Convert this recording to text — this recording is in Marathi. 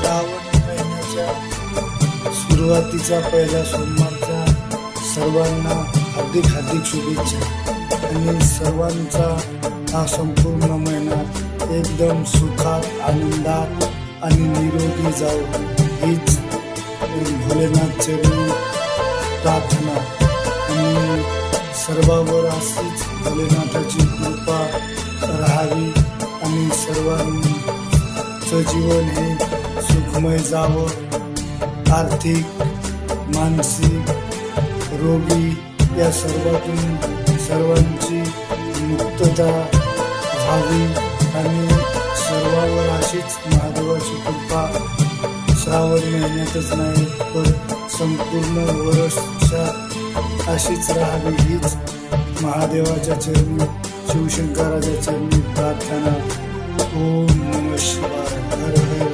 श्रावण महिन्याच्या सुरुवातीचा पहिल्या सोमवारचा सर्वांना हार्दिक हार्दिक शुभेच्छा आणि सर्वांचा हा संपूर्ण महिना एकदम सुखात आनंदात आणि निरोगी जाऊ हीच भोलेनाथ चरणी प्रार्थना आणि सर्वांवर अशीच भोलेनाथाची कृपा राहावी आणि सर्वांचं जीवन हे सुखमय जावं आर्थिक मानसिक रोगी या सर्वातून सर्वांची मुक्तता व्हावी आणि सर्वांवर अशीच महादेवाची कृपा श्रावण महिन्यातच नाही पण संपूर्ण वर्षात अशीच राहावी हीच महादेवाच्या चरणी शिवशंकराच्या चरणी प्रार्थना. ओम नमः शिवाय. हर हर